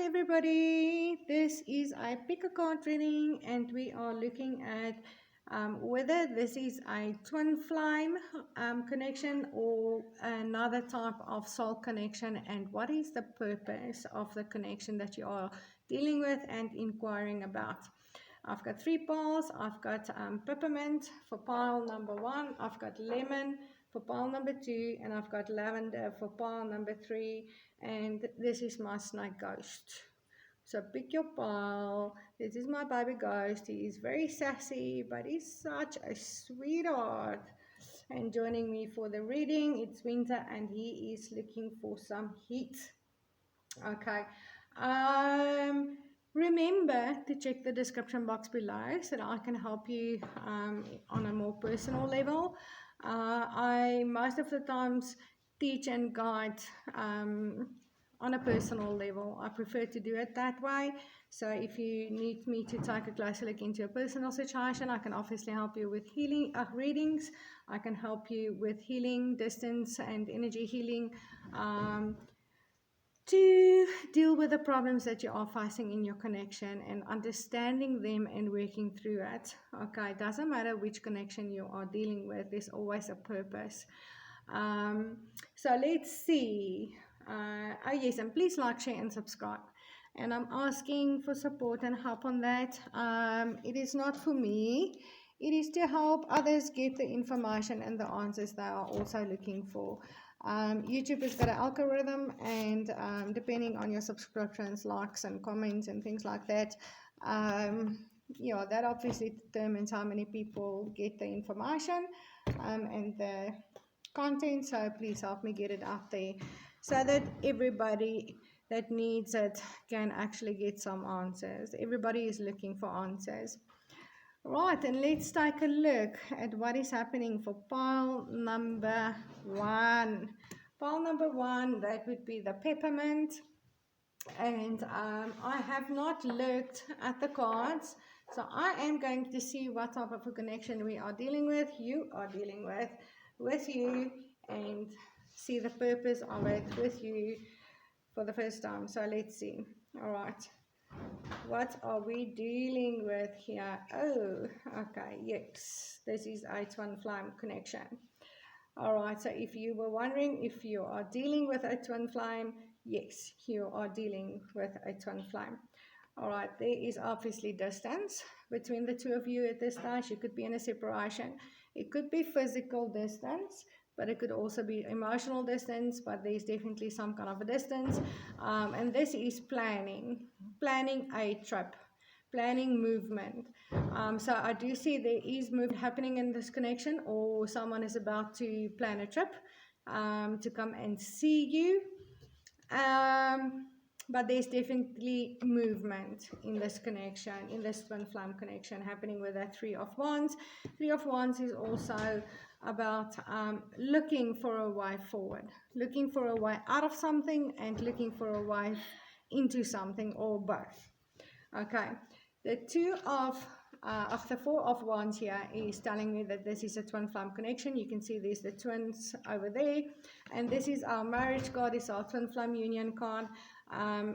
everybody, this is a pick a card reading and we are looking at whether this is a twin flame connection or another type of soul connection, and what is the purpose of the connection that you are dealing with and inquiring about. I've got 3 piles. I've got peppermint for pile number 1, I've got lemon for pile number 2, and I've got lavender for pile number 3, and this is my snake ghost. So pick your pile. This is my baby ghost. He is very sassy, but he's such a sweetheart. And joining me for the reading, it's Winter, and he is looking for some heat. Okay. Remember to check the description box below so that I can help you on a more personal level. I most of the times teach and guide on a personal level. I prefer to do it that way. So if you need me to take a closer look into a personal situation, I can obviously help you with healing readings. I can help you with healing, distance and energy healing, to deal with the problems that you are facing in your connection and understanding them and working through it. Okay, it doesn't matter which connection you are dealing with, there's always a purpose. So let's see. Oh yes, and please like, share and subscribe. And I'm asking for support and help on that. It is not for me. It is to help others get the information and the answers they are also looking for. YouTube has got an algorithm, and depending on your subscriptions, likes and comments and things like that, that obviously determines how many people get the information and the content. So please help me get it out there so that everybody that needs it can actually get some answers. Everybody is looking for answers. Right, and let's take a look at what is happening for pile number 1. Pile number 1, that would be the peppermint. And I have not looked at the cards, so I am going to see what type of a connection we are dealing with, you are dealing with you, and see the purpose of it with you for the first time. So let's see. All right. What are we dealing with here? Oh, okay, yes, this is a twin flame connection. All right, so if you were wondering if you are dealing with a twin flame, yes, you are dealing with a twin flame. All right, there is obviously distance between the two of you at this stage. You could be in a separation. It could be physical distance, but it could also be emotional distance, but there's definitely some kind of a distance. And this is planning a trip, planning movement. So I do see there is movement happening in this connection, or someone is about to plan a trip to come and see you. But there's definitely movement in this connection, in this twin flame connection happening with that 3 of Wands. 3 of Wands is also about looking for a way forward, looking for a way out of something and looking for a way into something, or both. Okay, the 2 of the 4 of Wands here is telling me that this is a twin flame connection. You can see there's the twins over there, and this is our marriage card. It's our twin flame union card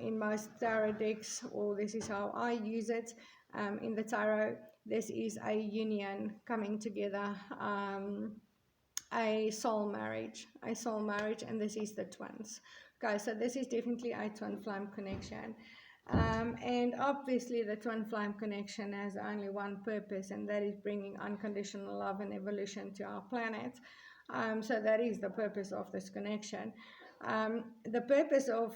in most tarot decks, or this is how I use it in the tarot. This is a union coming together, a soul marriage, and this is the twins. Okay, so this is definitely a twin flame connection. And obviously the twin flame connection has only one purpose, and that is bringing unconditional love and evolution to our planet. So that is the purpose of this connection. The purpose of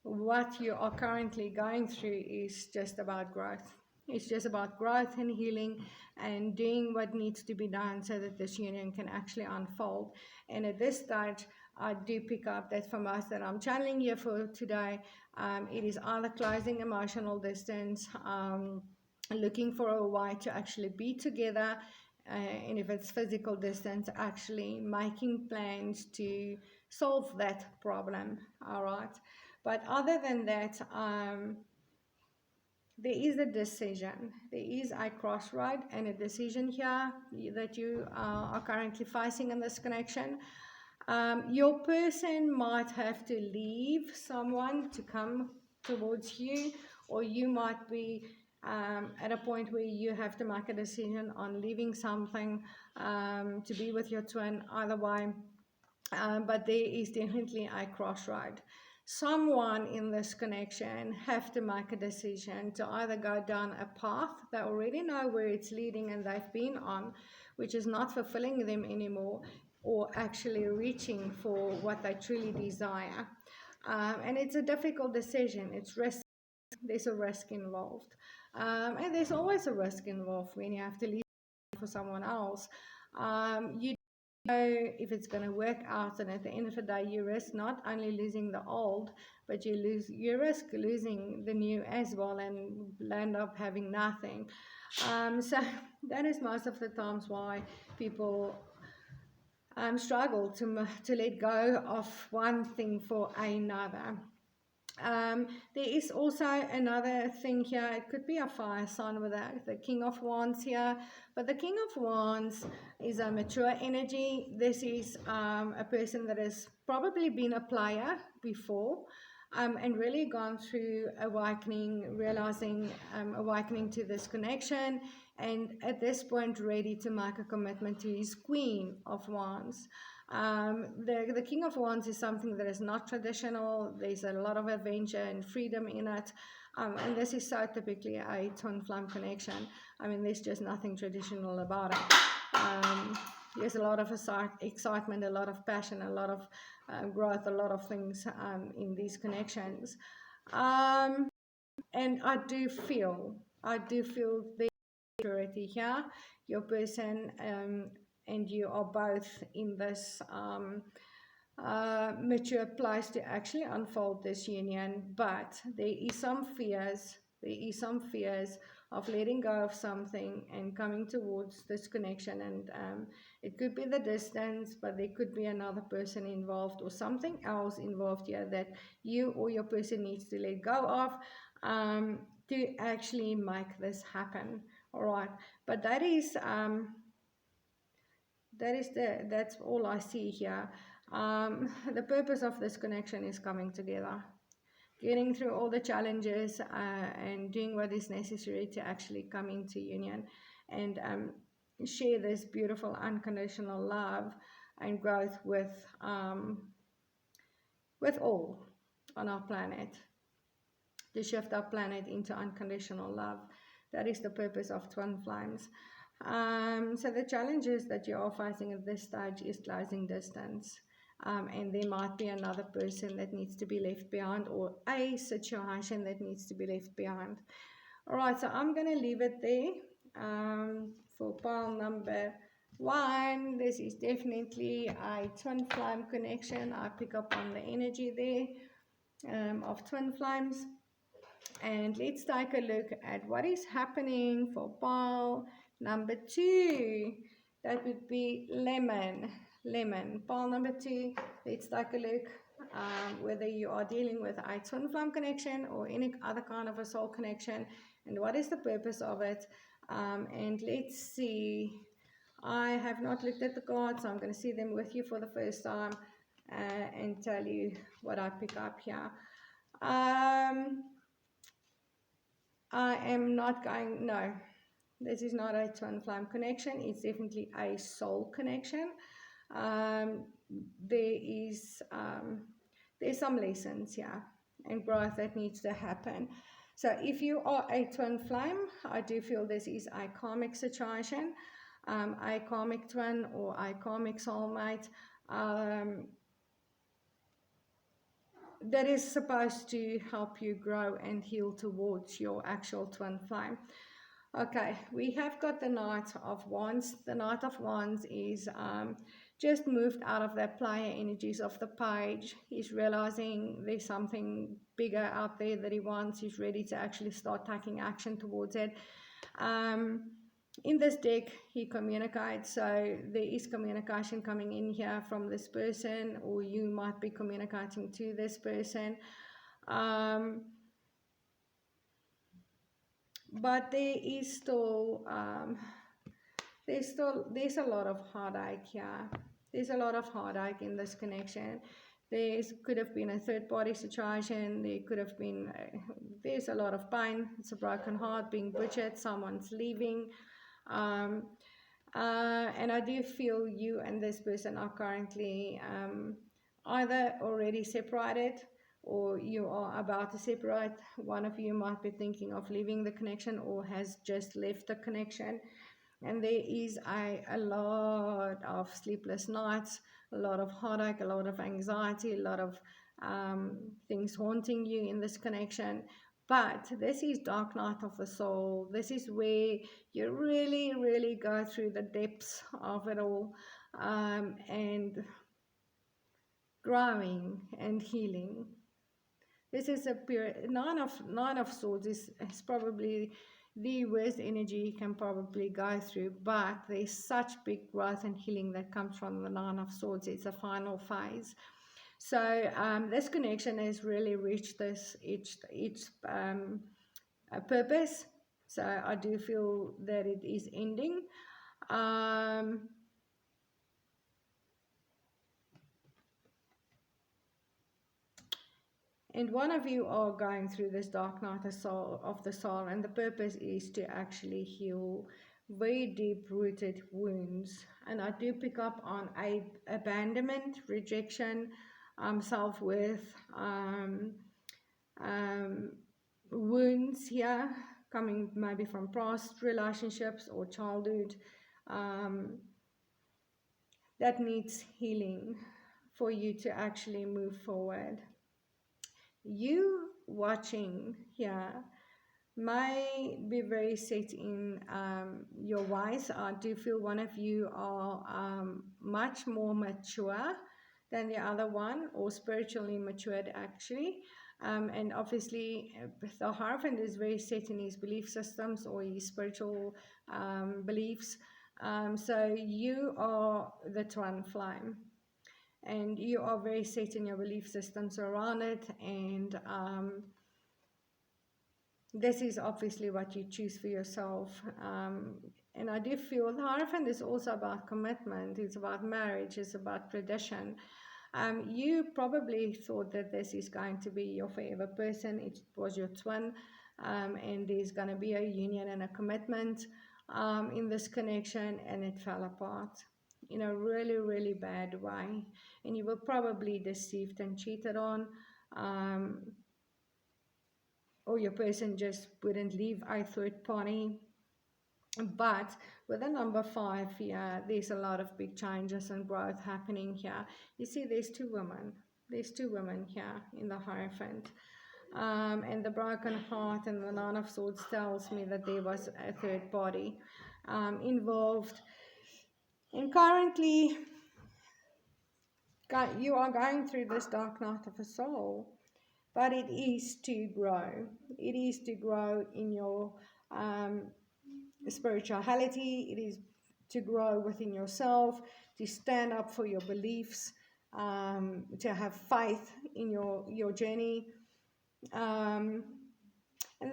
what you are currently going through is just about growth. It's just about growth and healing and doing what needs to be done so that this union can actually unfold. And at this stage, I do pick up that for most that I'm channeling here for today, it is either closing emotional distance, looking for a way to actually be together, and if it's physical distance, actually making plans to solve that problem. All right. But other than that, there is a decision. There is a crossroad and a decision here that you are currently facing in this connection. Your person might have to leave someone to come towards you, or you might be at a point where you have to make a decision on leaving something to be with your twin, either way. But there is definitely a crossroad. Someone in this connection have to make a decision to either go down a path they already know where it's leading and they've been on, which is not fulfilling them anymore, or actually reaching for what they truly desire. And it's a difficult decision. It's risk. There's a risk involved, and there's always a risk involved when you have to leave for someone else. You know if it's going to work out, and at the end of the day you risk not only losing the old, but you risk losing the new as well, and end up having nothing. So that is most of the times why people struggle to let go of one thing for another. There is also another thing here. It could be a fire sign with the King of Wands here, but the King of Wands is a mature energy. This is a person that has probably been a player before, and really gone through awakening, realizing, awakening to this connection, and at this point ready to make a commitment to his Queen of Wands. The King of Wands is something that is not traditional. There's a lot of adventure and freedom in it. And this is so typically a twin flame connection. I mean, there's just nothing traditional about it. There's a lot of excitement, a lot of passion, a lot of growth, a lot of things in these connections. And I do feel the maturity here. Your person and you are both in this mature place to actually unfold this union, but there is some fears. Of letting go of something and coming towards this connection, and it could be the distance, but there could be another person involved or something else involved here that you or your person needs to let go of to actually make this happen. All right, but that's all I see here. The purpose of this connection is coming together, getting through all the challenges, and doing what is necessary to actually come into union and share this beautiful unconditional love and growth with all on our planet, to shift our planet into unconditional love. That is the purpose of twin flames. So the challenges that you are facing at this stage is closing distance. And there might be another person that needs to be left behind, or a situation that needs to be left behind. All right, so I'm going to leave it there for pile number 1. This is definitely a twin flame connection. I pick up on the energy there of twin flames. And let's take a look at what is happening for pile number 2. That would be lemon. Pile number 2, let's take a look whether you are dealing with a twin flame connection or any other kind of a soul connection, and what is the purpose of it. And let's see. I have not looked at the cards, so I'm going to see them with you for the first time and tell you what I pick up here. I am not going, no, this is not a twin flame connection. It's definitely a soul connection. There's some lessons here and growth that needs to happen. So if you are a twin flame, I do feel this is a karmic situation, a karmic twin or a karmic soulmate. That is supposed to help you grow and heal towards your actual twin flame. Okay, we have got the Knight of Wands. The Knight of Wands is just moved out of the player energies of the page. He's realizing there's something bigger out there that he wants. He's ready to actually start taking action towards it. In this deck, he communicates, so there is communication coming in here from this person, or you might be communicating to this person. But there is still, there's a lot of heartache here. There's a lot of heartache in this connection. There could have been a third party situation. There could have been, there's a lot of pain. It's a broken heart being butchered. Someone's leaving. Um, and I do feel you and this person are currently either already separated or you are about to separate. One of you might be thinking of leaving the connection or has just left the connection. And there is a lot of sleepless nights, a lot of heartache, a lot of anxiety, a lot of things haunting you in this connection. But this is dark night of the soul. This is where you really, really go through the depths of it all, and growing and healing. This is a period. Nine of swords is probably the worst energy you can probably go through, but there's such big growth and healing that comes from the nine of swords. It's a final phase. So this connection has really reached its purpose. So I do feel that it is ending. Um, And one of you are going through this dark night of the soul, and the purpose is to actually heal very deep rooted wounds. And I do pick up on abandonment, rejection, self worth, wounds here, coming maybe from past relationships or childhood, um, that needs healing for you to actually move forward. You watching here may be very set in your ways. I do feel one of you are much more mature than the other one, or spiritually matured actually. And obviously, the Hierophant is very set in his belief systems or his spiritual beliefs. So you are the twin flame, and you are very set in your belief systems around it, and this is obviously what you choose for yourself. And I do feel the Hierophant is also about commitment, it's about marriage, it's about tradition. You probably thought that this is going to be your forever person. It was your twin, and there's going to be a union and a commitment in this connection, and it fell apart in a really, really bad way. And you were probably deceived and cheated on, or your person just wouldn't leave a third party. But with the number 5 here, there's a lot of big changes and growth happening here. You see, there's two women. There's two women here in the Hierophant. And the broken heart and the Nine of Swords tells me that there was a third party involved. And currently, you are going through this dark night of the soul. But it is to grow. It is to grow in your spirituality. It is to grow within yourself, to stand up for your beliefs, to have faith in your journey. And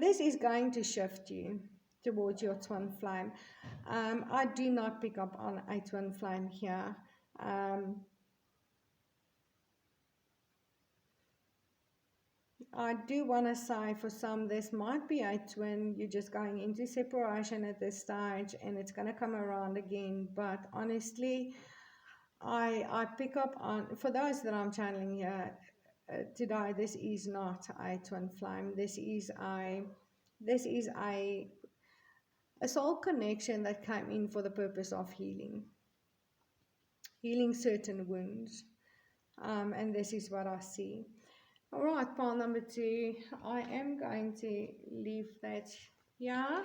this is going to shift you towards your twin flame. I do not pick up on a twin flame here. I do want to say for some, this might be a twin. You're just going into separation at this stage and it's going to come around again. But honestly, I pick up on, for those that I'm channeling here today, this is not a twin flame. This is a soul connection that came in for the purpose of healing certain wounds. And this is what I see. All right, pile number 2. I am going to leave that here.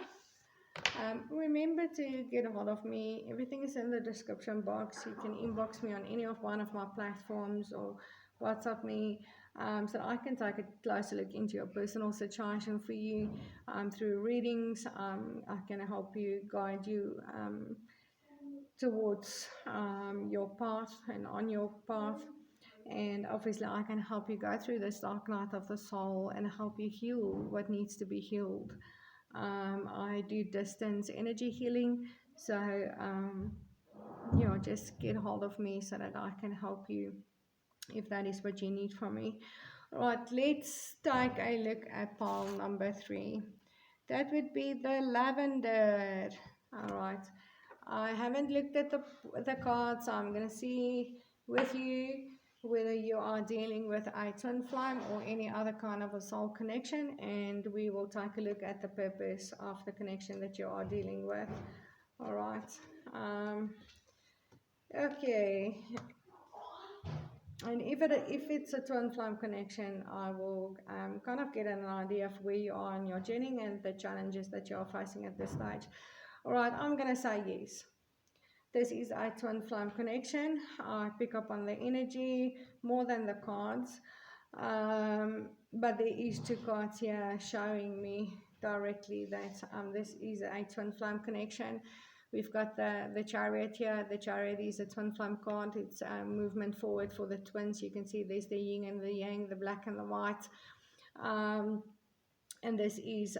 Remember to get a hold of me. Everything is in the description box. You can inbox me on any of one of my platforms or WhatsApp me, so I can take a closer look into your personal situation for you through readings. I can help you, guide you towards your path and on your path. And obviously I can help you go through this dark night of the soul and help you heal what needs to be healed. I do distance energy healing, so just get hold of me so that I can help you if that is what you need from me. Right, let's take a look at pile number 3. That would be the lavender. All right. I haven't looked at the cards, so I'm going to see with you whether you are dealing with a twin flame or any other kind of a soul connection, and we will take a look at the purpose of the connection that you are dealing with. All right. Okay. And if it's a twin flame connection, I will kind of get an idea of where you are in your journey and the challenges that you are facing at this stage. All right, I'm going to say yes. This is a twin flame connection. I pick up on the energy more than the cards. But there is 2 cards here showing me directly that this is a twin flame connection. We've got the chariot here. The chariot is a twin flame card. It's movement forward for the twins. You can see there's the yin and the yang, the black and the white. And this is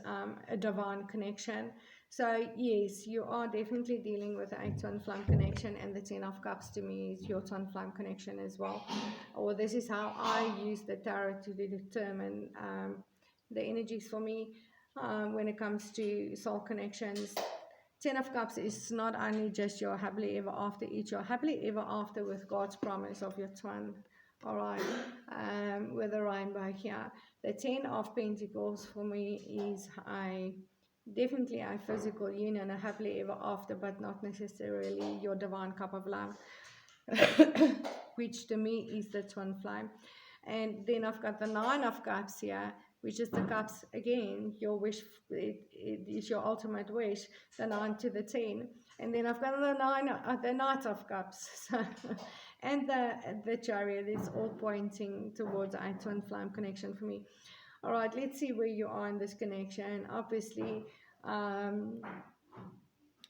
a divine connection. So yes, you are definitely dealing with a twin flame connection, and the 10 of cups to me is your twin flame connection as well. Or this is how I use the tarot to determine the energies for me when it comes to soul connections. 10 of cups is not only just your happily ever after, it's your happily ever after with God's promise of your twin. All right, with a rainbow here. The 10 of pentacles for me is definitely a physical union, a happily ever after, but not necessarily your divine cup of love, which to me is the twin flame. And then I've got the 9 of cups here, which is the cups again, your wish, it is your ultimate wish, the 9 to the 10. And then I've got the Knight of Cups. And the chariot is all pointing towards a twin flame connection for me. All right, let's see where you are in this connection. Obviously,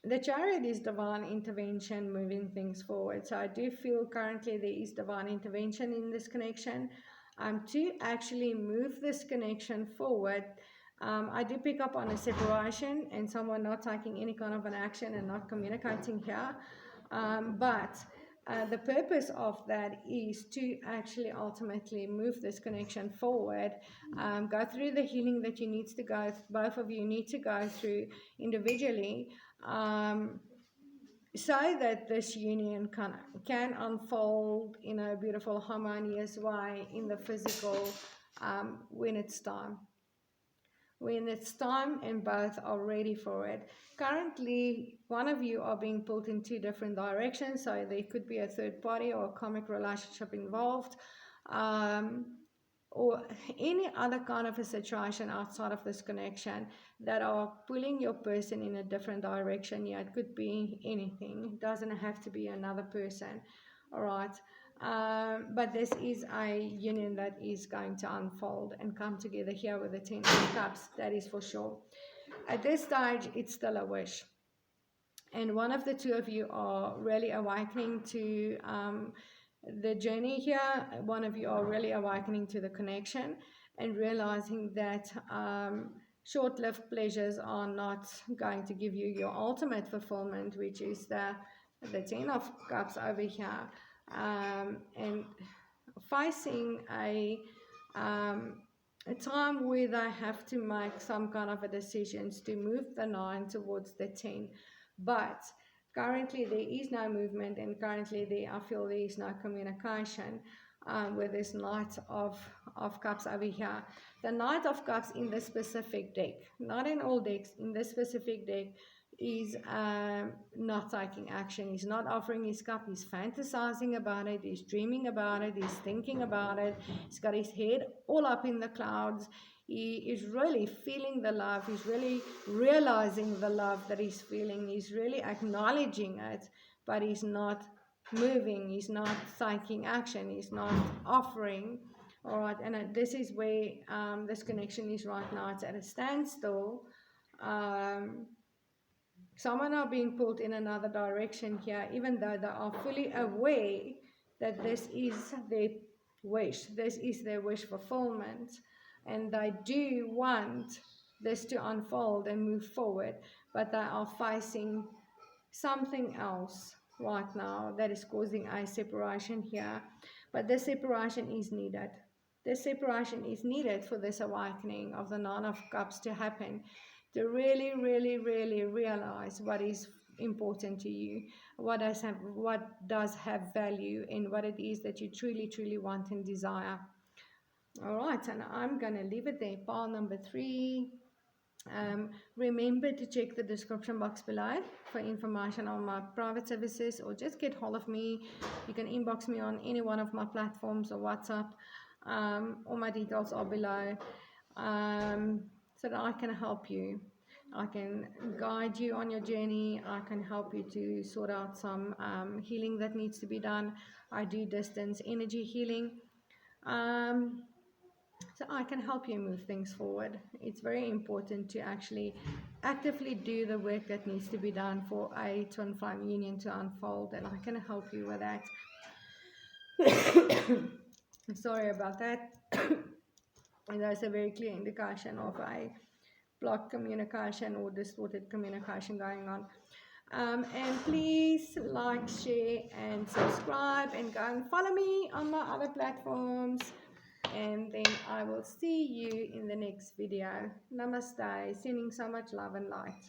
the chariot is divine intervention, moving things forward. So I do feel currently there is divine intervention in this connection. To actually move this connection forward, I do pick up on a separation and someone not taking any kind of an action and not communicating here. But the purpose of that is to actually ultimately move this connection forward, go through the healing that you need to go, both of you need to go through individually, so that this union can unfold in a beautiful, harmonious way in the physical when it's time. When it's time and both are ready for it. Currently, one of you are being pulled in 2 different directions, so there could be a third party or a karmic relationship involved. Or any other kind of a situation outside of this connection that are pulling your person in a different direction. Yeah, it could be anything. It doesn't have to be another person. All right. But this is a union that is going to unfold and come together here with the 10 of cups. That is for sure. At this stage, it's still a wish. And one of the 2 of you are really awakening to the journey here. One of you are really awakening to the connection and realizing that short-lived pleasures are not going to give you your ultimate fulfillment, which is the 10 of cups over here, and facing a time where they have to make some kind of a decisions to move the 9 towards the 10. But currently there is no movement, and currently I feel there is no communication with this Knight of Cups over here. The Knight of Cups in this specific deck, not in all decks, in this specific deck, is not taking action. He's not offering his cup. He's fantasizing about it. He's dreaming about it. He's thinking about it. He's got his head all up in the clouds. He is really feeling the love. He's really realizing the love that he's feeling. He's really acknowledging it, but he's not moving. He's not taking action. He's not offering. All right, and this is where this connection is right now. It's at a standstill. Someone are being pulled in another direction here, even though they are fully aware that this is their wish. This is their wish fulfillment. And they do want this to unfold and move forward, but they are facing something else. right now that is causing a separation here. But this separation is needed. This separation is needed for this awakening of the Nine of Cups to happen, to really, really, really realize what is important to you, what does have value, and what it is that you truly, truly want and desire. All right, and I'm going to leave it there. Pile number 3. Remember to check the description box below for information on my private services, or just get hold of me. You can inbox me on any one of my platforms or WhatsApp. All my details are below, so that I can help you. I can guide you on your journey. I can help you to sort out some healing that needs to be done. I do distance energy healing. So I can help you move things forward. It's very important to actually actively do the work that needs to be done for a twin flame union to unfold, and I can help you with that. Sorry about that. And that's a very clear indication of a blocked communication or distorted communication going on. And please like, share, and subscribe, and go and follow me on my other platforms. And then I will see you in the next video. Namaste. Sending so much love and light.